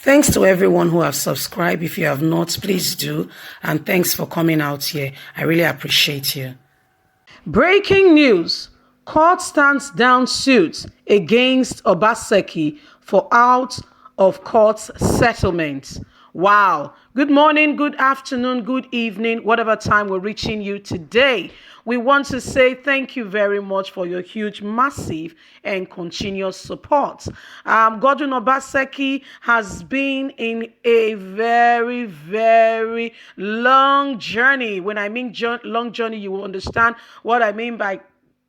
Thanks to everyone who have subscribed. If you have not, please do. And thanks for coming out here. I really appreciate you. Breaking news. Court stands down suit against Obaseki for out of court settlement. Wow. Good morning, good afternoon, good evening, whatever time we're reaching you today. We want to say thank you very much for your huge, massive, and continuous support. Godwin Obaseki has been in a very, very long journey. When I mean long journey, you will understand what I mean by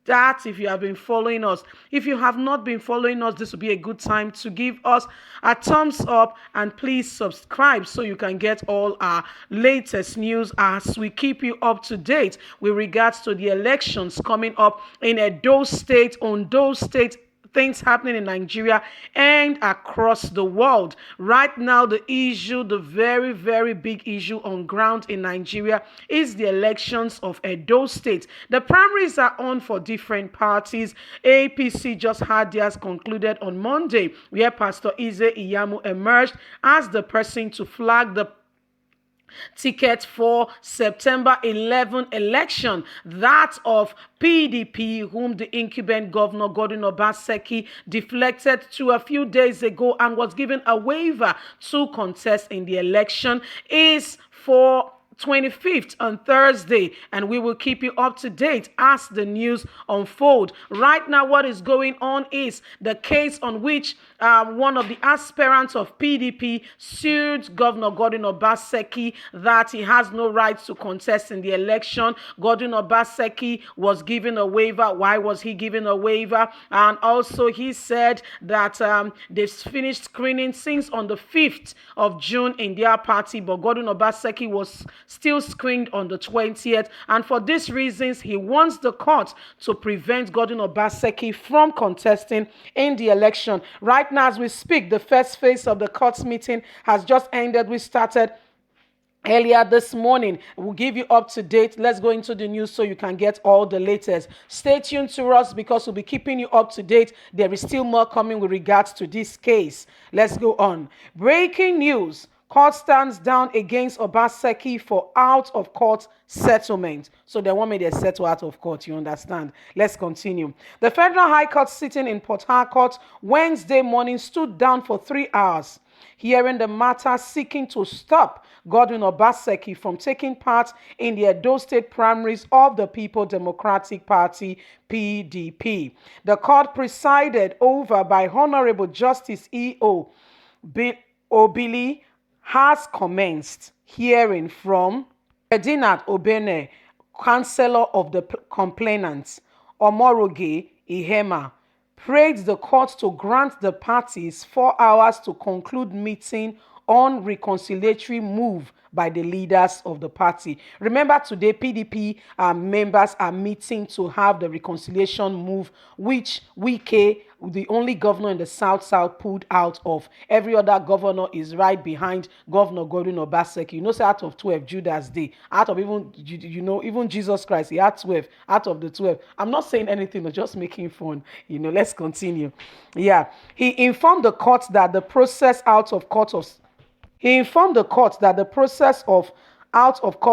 that if you have been following us. If you have not been following us, this will be a good time to give us a thumbs up and please subscribe so you can get all our latest news as we keep you up to date with regards to the elections coming up in Edo State, Ondo State, things happening in Nigeria and across the world. Right now, the very, very big issue on ground in Nigeria is the elections of Edo State. The primaries are on for different parties. APC just had theirs concluded on Monday, where Pastor Ize Iyamu emerged as the person to flag the ticket for September 11 election, that of PDP, whom the incumbent governor Godwin Obaseki deflected to a few days ago and was given a waiver to contest in the election, is for 25th on Thursday, and we will keep you up to date as the news unfold. Right now, what is going on is the case on which one of the aspirants of PDP sued Governor Godwin Obaseki that he has no right to contest in the election. Godwin Obaseki was given a waiver. Why was he given a waiver? And also he said that they've finished screening since on the 5th of June in their party, but Godwin Obaseki was still screened on the 20th, and for these reasons he wants the court to prevent Godwin Obaseki from contesting in the election. Right now as we speak, the first phase of the court meeting has just ended. We started earlier this morning. We'll give you up to date. Let's go into the news so you can get all the latest. Stay tuned to us because we'll be keeping you up to date. There is still more coming with regards to this case. Let's go on. Breaking news. Court stands down against Obaseki for out of court settlement. So they want me to settle out of court, you understand? Let's continue. The Federal High Court sitting in Port Harcourt Wednesday morning stood down for 3 hours, hearing the matter seeking to stop Godwin Obaseki from taking part in the Edo State primaries of the People Democratic Party, PDP. The court, presided over by Honorable Justice E.O. Obili, has commenced hearing from Ferdinand Obene, Councillor of the complainants, Omoroge Ihema, prayed the court to grant the parties 4 hours to conclude meeting on reconciliatory move by the leaders of the party. Remember, today PDP members are meeting to have the reconciliation move, which Wike, the only governor in the South, pulled out of. Every other governor is right behind Governor Godwin Obaseki. You know, say out of 12, Judas Day. Out of even Jesus Christ, he had 12. Out of the 12. I'm not saying anything, I'm just making fun. Let's continue. Yeah. He informed the court that the process out of court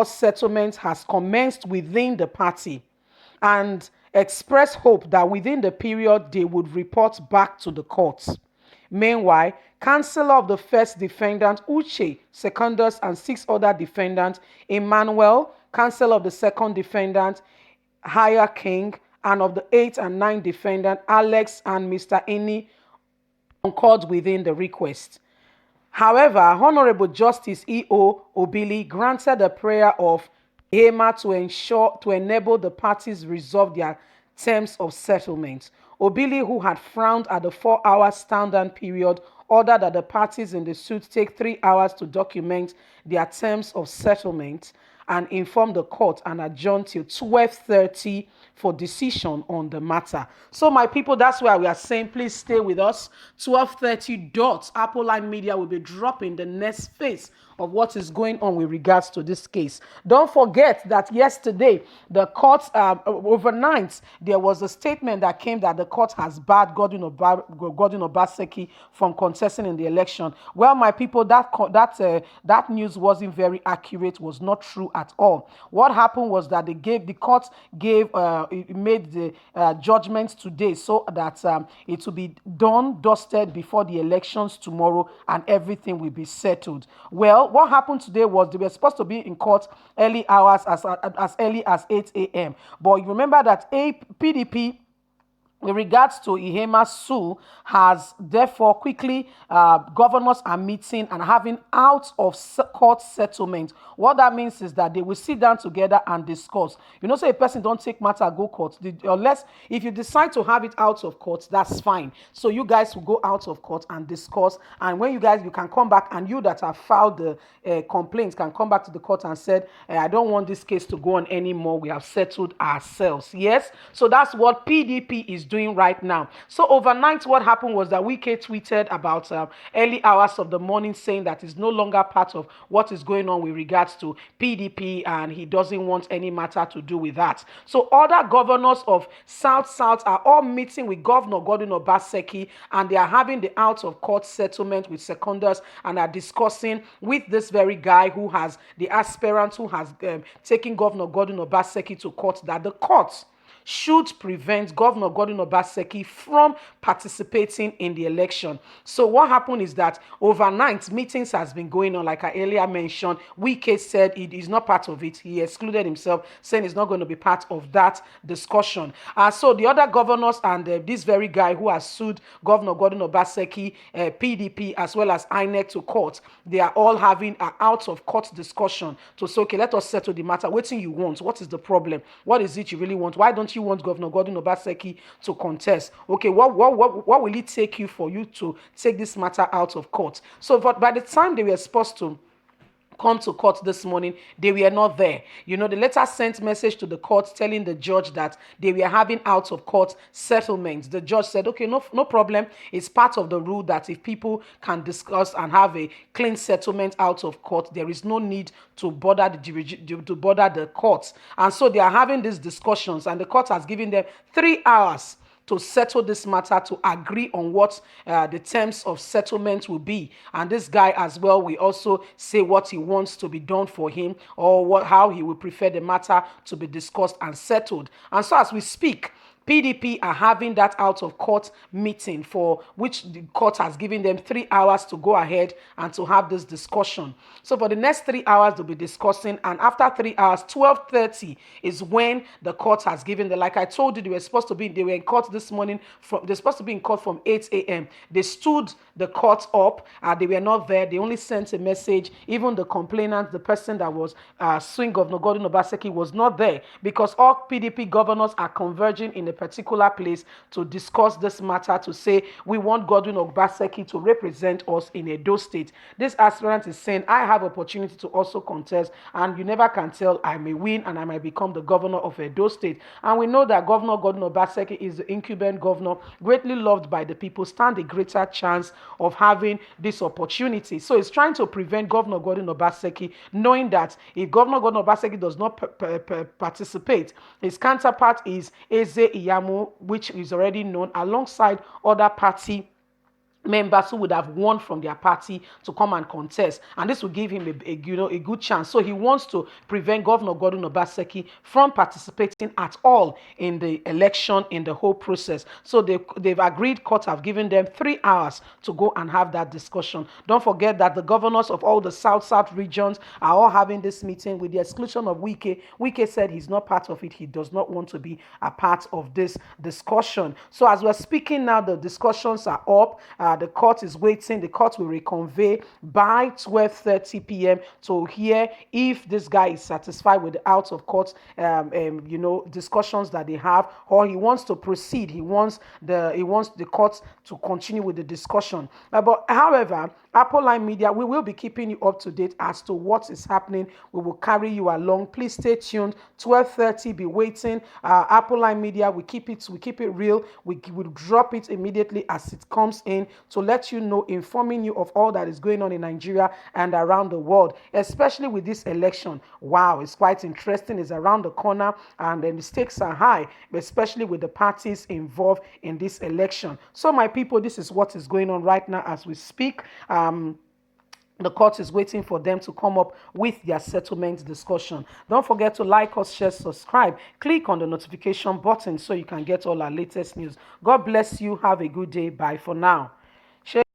settlement has commenced within the party and expressed hope that within the period they would report back to the courts. Meanwhile, Councillor of the first defendant, Uche Secondus, and 6 other defendants, Emmanuel, Councillor of the second defendant, Haya King, and of the 8th and 9th defendant, Alex and Mr. Eni, concurred within the request. However, Honorable Justice E.O. Obili granted a prayer of Hema to enable the parties resolve their terms of settlement. Obili, who had frowned at the 4-hour stand-down period, ordered that the parties in the suit take 3 hours to document their terms of settlement and inform the court and adjourn till 12:30 for decision on the matter. So my people, that's why we are saying please stay with us. 12:30 Apple Line Media will be dropping the next phase of what is going on with regards to this case. Don't forget that yesterday, the court, overnight, there was a statement that came that the court has barred Godwin Obaseki from contesting in the election. Well, my people, that news wasn't very accurate, was not true at all. What happened was that the court made the judgment today so that it will be done, dusted before the elections tomorrow, and everything will be settled. Well, what happened today was they were supposed to be in court early hours, as early as 8 a.m. But you remember that PDP, with regards to Ihema Sue, has therefore quickly, governors are meeting and having out of court settlement. What that means is that they will sit down together and discuss. You know, say a person don't take matter go court, unless if you decide to have it out of court, that's fine. So you guys will go out of court and discuss, and when you can come back, and you that have filed the complaints can come back to the court and said, I don't want this case to go on anymore. We have settled ourselves. Yes, so that's what PDP is doing right now. So overnight, what happened was that Wike tweeted about early hours of the morning, saying that is no longer part of what is going on with regards to PDP, and he doesn't want any matter to do with that. So other governors of South are all meeting with Governor Godwin Obaseki, and they are having the out of court settlement with seconders, and are discussing with this very guy who has the aspirant who has taken Governor Godwin Obaseki to court, that the court should prevent Governor Godwin Obaseki from participating in the election. So what happened is that overnight meetings has been going on, like I earlier mentioned. Wike said he is not part of it. He excluded himself, saying he's not going to be part of that discussion. So the other governors and this very guy who has sued Governor Godwin Obaseki, PDP, as well as INEC to court, they are all having an out of court discussion to say, okay, let us settle the matter. What do you want? What is the problem? What is it you really want? Why don't you want Governor Godwin Obaseki to contest? Okay, what will it take you for you to take this matter out of court? So by the time they were supposed to come to court this morning, they were not there. You know, the letter sent message to the court telling the judge that they were having out of court settlements. The judge said, okay, no problem. It's part of the rule that if people can discuss and have a clean settlement out of court, there is no need to bother the courts. And so they are having these discussions, and the court has given them 3 hours to settle this matter, to agree on what the terms of settlement will be. And this guy as well will also say what he wants to be done for him, or how he would prefer the matter to be discussed and settled. And so as we speak, PDP are having that out of court meeting, for which the court has given them 3 hours to go ahead and to have this discussion. So for the next 3 hours, they'll be discussing, and after 3 hours, 12:30 is when the court has given them. Like I told you, they were in court this morning. They're supposed to be in court from 8 a.m. They stood the court up. They were not there. They only sent a message. Even the complainant, the person that was suing Governor Godwin Obaseki, was not there, because all PDP governors are converging in a particular place to discuss this matter, to say we want Godwin Obaseki to represent us in Edo State. This aspirant is saying, I have opportunity to also contest, and you never can tell, I may win and I might become the governor of Edo State. And we know that Governor Godwin Obaseki is the incumbent governor, greatly loved by the people, stand a greater chance of having this opportunity. So it's trying to prevent Governor Godwin Obaseki, knowing that if Governor Godwin Obaseki does not participate, his counterpart is Eze Iyamu, which is already known, alongside other party members who would have won from their party to come and contest, and this will give him a good chance. So he wants to prevent Governor Godwin Obaseki from participating at all in the election, in the whole process. So they've agreed. Court have given them 3 hours to go and have that discussion. Don't forget that the governors of all the south regions are all having this meeting, with the exclusion of Wike. Wike said he's not part of it. He does not want to be a part of this discussion. So as we're speaking now, the discussions are up. The court is waiting. The court will reconvene by 12:30 p.m. to hear if this guy is satisfied with the out of court, discussions that they have, or he wants to proceed. He wants the court to continue with the discussion. But however, Apple Line Media, we will be keeping you up to date as to what is happening. We will carry you along. Please stay tuned. 12:30, be waiting. Apple Line Media, we keep it real. We will drop it immediately as it comes in. to let you know, informing you of all that is going on in Nigeria and around the world, especially with this election. Wow, it's quite interesting. It's around the corner and the stakes are high, especially with the parties involved in this election. So my people, this is what is going on right now as we speak. The court is waiting for them to come up with their settlement discussion. Don't forget to like us, share, subscribe. Click on the notification button so you can get all our latest news. God bless you. Have a good day. Bye for now.